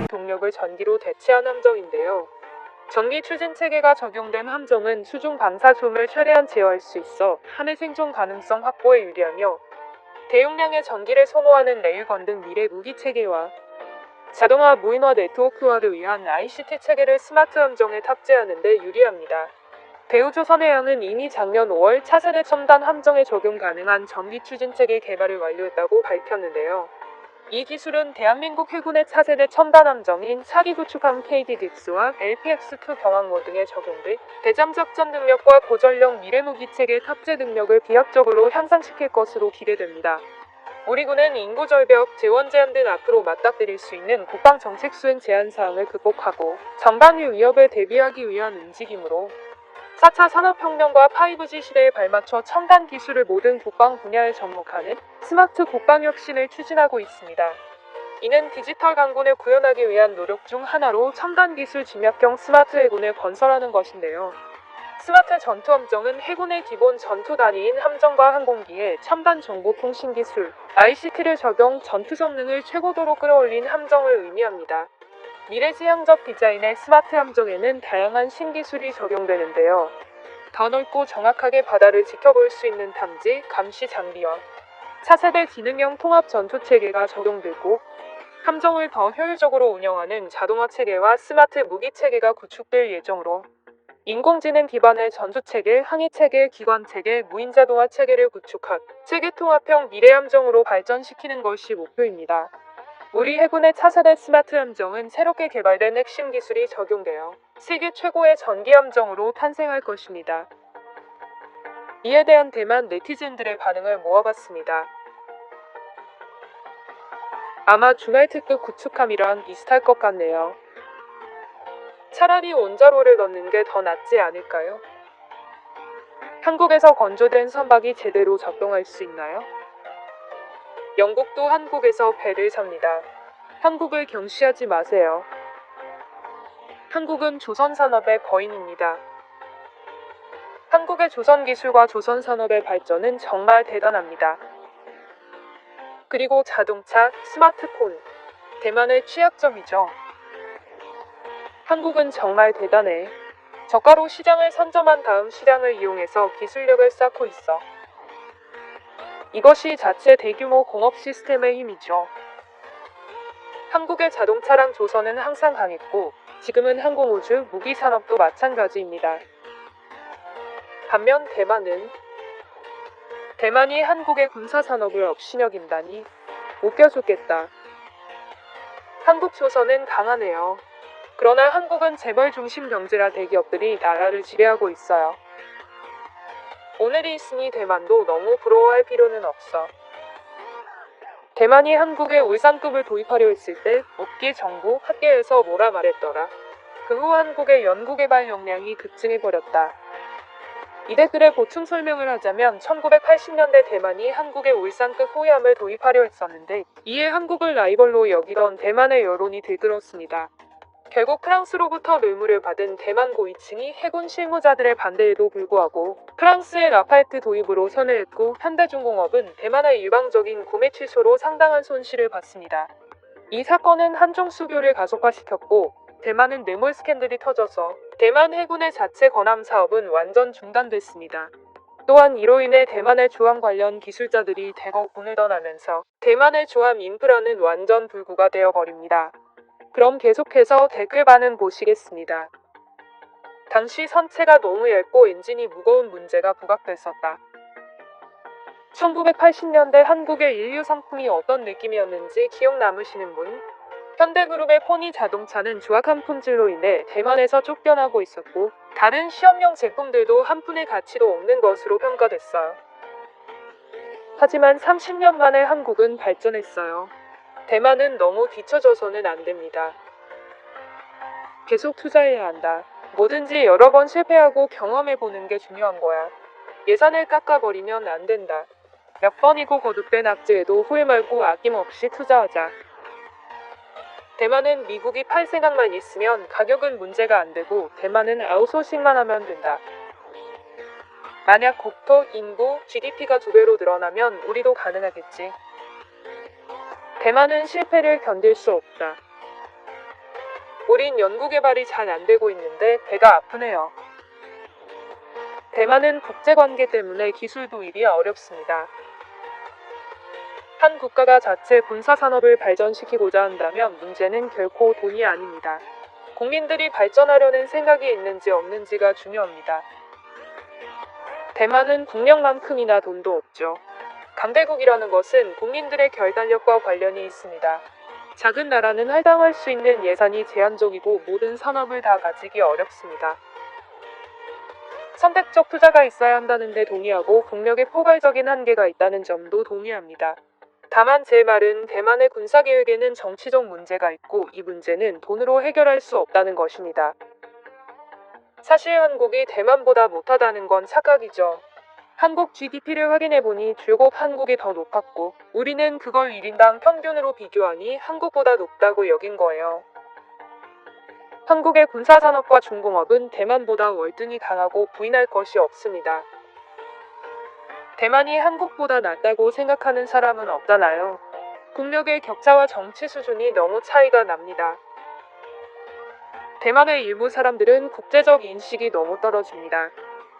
동력을 전기로 대체한 함정인데요. 전기 추진 체계가 적용된 함정은 수중 방사솜을 최대한 제어할 수 있어 하늘 생존 가능성 확보에 유리하며 대용량의 전기를 소모하는 레일건 등 미래 무기 체계와 자동화 무인화 네트워크화를 위한 ICT 체계를 스마트 함정에 탑재하는 데 유리합니다. 대우조선해양은 이미 작년 5월 차세대 첨단 함정에 적용 가능한 전기 추진 체계 개발을 완료했다고 밝혔는데요. 이 기술은 대한민국 해군의 차세대 첨단 함정인 차기 구축함 KD-딕스와 LPX-2 경항모 등에 적용돼 대잠 작전 능력과 고전력 미래무기 체계 탑재 능력을 비약적으로 향상시킬 것으로 기대됩니다. 우리 군은 인구 절벽, 재원 제한 등 앞으로 맞닥뜨릴 수 있는 국방 정책 수행 제한 사항을 극복하고 전반유 위협에 대비하기 위한 움직임으로 4차 산업혁명과 5G 시대에 발맞춰 첨단 기술을 모든 국방 분야에 접목하는 스마트 국방 혁신을 추진하고 있습니다. 이는 디지털 강군을 구현하기 위한 노력 중 하나로 첨단 기술 집약형 스마트 해군을 건설하는 것인데요. 스마트 전투함정은 해군의 기본 전투 단위인 함정과 항공기에 첨단 정보통신 기술, ICT를 적용 전투 성능을 최고도로 끌어올린 함정을 의미합니다. 미래지향적 디자인의 스마트 함정에는 다양한 신기술이 적용되는데요. 더 넓고 정확하게 바다를 지켜볼 수 있는 탐지, 감시 장비와 차세대 기능형 통합 전투 체계가 적용되고 함정을 더 효율적으로 운영하는 자동화 체계와 스마트 무기 체계가 구축될 예정으로 인공지능 기반의 전투체계, 항해체계, 기관체계, 무인자동화 체계를 구축한 체계 통합형 미래 함정으로 발전시키는 것이 목표입니다. 우리 해군의 차세대 스마트 함정은 새롭게 개발된 핵심 기술이 적용되어 세계 최고의 전기 함정으로 탄생할 것입니다. 이에 대한 대만 네티즌들의 반응을 모아봤습니다. 아마 주말특급 구축함이랑 비슷할 것 같네요. 차라리 원자로를 넣는 게 더 낫지 않을까요? 한국에서 건조된 선박이 제대로 작동할 수 있나요? 영국도 한국에서 배를 삽니다. 한국을 경시하지 마세요. 한국은 조선산업의 거인입니다. 한국의 조선기술과 조선산업의 발전은 정말 대단합니다. 그리고 자동차, 스마트폰, 대만의 취약점이죠. 한국은 정말 대단해. 저가로 시장을 선점한 다음 시장을 이용해서 기술력을 쌓고 있어. 이것이 자체 대규모 공업 시스템의 힘이죠. 한국의 자동차랑 조선은 항상 강했고 지금은 항공우주, 무기산업도 마찬가지입니다. 반면 대만이 한국의 군사산업을 업신여긴다니 웃겨죽겠다. 한국 조선은 강하네요. 그러나 한국은 재벌 중심 경제라 대기업들이 나라를 지배하고 있어요. 오늘이 있으니 대만도 너무 부러워할 필요는 없어. 대만이 한국에 울산급을 도입하려 했을 때 업계 정부, 학계에서 뭐라 말했더라. 그 후 한국의 연구개발 역량이 급증해버렸다. 이 댓글에 보충 설명을 하자면 1980년대 대만이 한국에 울산급 호위함을 도입하려 했었는데 이에 한국을 라이벌로 여기던 대만의 여론이 들끓었습니다. 결국 프랑스로부터 뇌물을 받은 대만 고위층이 해군 실무자들의 반대에도 불구하고 프랑스의 라파에트 도입으로 선회했고 현대중공업은 대만의 일방적인 구매 취소로 상당한 손실을 봤습니다. 이 사건은 한중 수교를 가속화시켰고 대만은 뇌물 스캔들이 터져서 대만 해군의 자체 건함 사업은 완전 중단됐습니다. 또한 이로 인해 대만의 조함 관련 기술자들이 대거 군을 떠나면서 대만의 조함 인프라는 완전 불구가 되어버립니다. 그럼 계속해서 댓글 반응 보시겠습니다. 당시 선체가 너무 얇고 엔진이 무거운 문제가 부각됐었다. 1980년대 한국의 인류 상품이 어떤 느낌이었는지 기억 남으시는 분? 현대그룹의 포니 자동차는 조악한 품질로 인해 대만에서 쫓겨나고 있었고 다른 시험용 제품들도 한 푼의 가치도 없는 것으로 평가됐어요. 하지만 30년 만에 한국은 발전했어요. 대만은 너무 뒤처져서는 안 됩니다. 계속 투자해야 한다. 뭐든지 여러 번 실패하고 경험해보는 게 중요한 거야. 예산을 깎아버리면 안 된다. 몇 번이고 거듭된 악재에도 후회 말고 아낌없이 투자하자. 대만은 미국이 팔 생각만 있으면 가격은 문제가 안 되고 대만은 아웃소싱만 하면 된다. 만약 국토, 인구, GDP가 2배로 늘어나면 우리도 가능하겠지. 대만은 실패를 견딜 수 없다. 우린 연구개발이 잘 안 되고 있는데 배가 아프네요. 대만은 국제관계 때문에 기술 도입이 어렵습니다. 한 국가가 자체 군사산업을 발전시키고자 한다면 문제는 결코 돈이 아닙니다. 국민들이 발전하려는 생각이 있는지 없는지가 중요합니다. 대만은 국력만큼이나 돈도 없죠. 강대국이라는 것은 국민들의 결단력과 관련이 있습니다. 작은 나라는 할당할 수 있는 예산이 제한적이고 모든 산업을 다 가지기 어렵습니다. 선택적 투자가 있어야 한다는데 동의하고 국력의 포괄적인 한계가 있다는 점도 동의합니다. 다만 제 말은 대만의 군사계획에는 정치적 문제가 있고 이 문제는 돈으로 해결할 수 없다는 것입니다. 사실 한국이 대만보다 못하다는 건 착각이죠. 한국 GDP를 확인해보니 줄곧 한국이 더 높았고 우리는 그걸 1인당 평균으로 비교하니 한국보다 높다고 여긴 거예요. 한국의 군사산업과 중공업은 대만보다 월등히 강하고 부인할 것이 없습니다. 대만이 한국보다 낫다고 생각하는 사람은 없잖아요. 국력의 격차와 정치 수준이 너무 차이가 납니다. 대만의 일부 사람들은 국제적 인식이 너무 떨어집니다.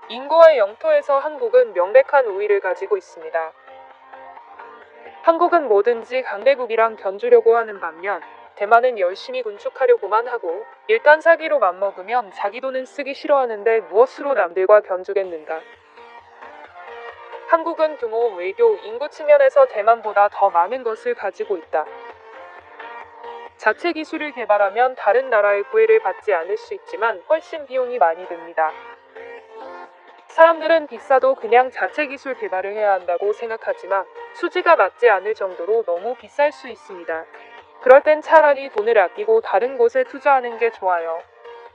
인구와 영토에서 한국은 명백한 우위를 가지고 있습니다. 한국은 뭐든지 강대국이랑 견주려고 하는 반면 대만은 열심히 군축하려고만 하고 일단 사기로 맘먹으면 자기 돈은 쓰기 싫어하는데 무엇으로 남들과 견주겠는가. 한국은 규모, 외교, 인구 측면에서 대만보다 더 많은 것을 가지고 있다. 자체 기술을 개발하면 다른 나라의 구애를 받지 않을 수 있지만 훨씬 비용이 많이 듭니다. 사람들은 비싸도 그냥 자체 기술 개발을 해야 한다고 생각하지만 수지가 맞지 않을 정도로 너무 비쌀 수 있습니다. 그럴 땐 차라리 돈을 아끼고 다른 곳에 투자하는 게 좋아요.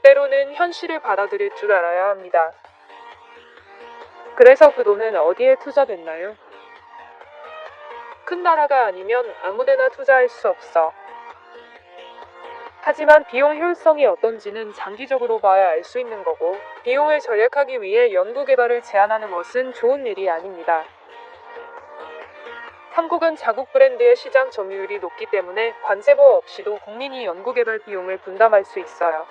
때로는 현실을 받아들일 줄 알아야 합니다. 그래서 그 돈은 어디에 투자됐나요? 큰 나라가 아니면 아무데나 투자할 수 없어. 하지만 비용 효율성이 어떤지는 장기적으로 봐야 알 수 있는 거고 비용을 절약하기 위해 연구개발을 제한하는 것은 좋은 일이 아닙니다. 한국은 자국 브랜드의 시장 점유율이 높기 때문에 관세보 없이도 국민이 연구개발 비용을 분담할 수 있어요.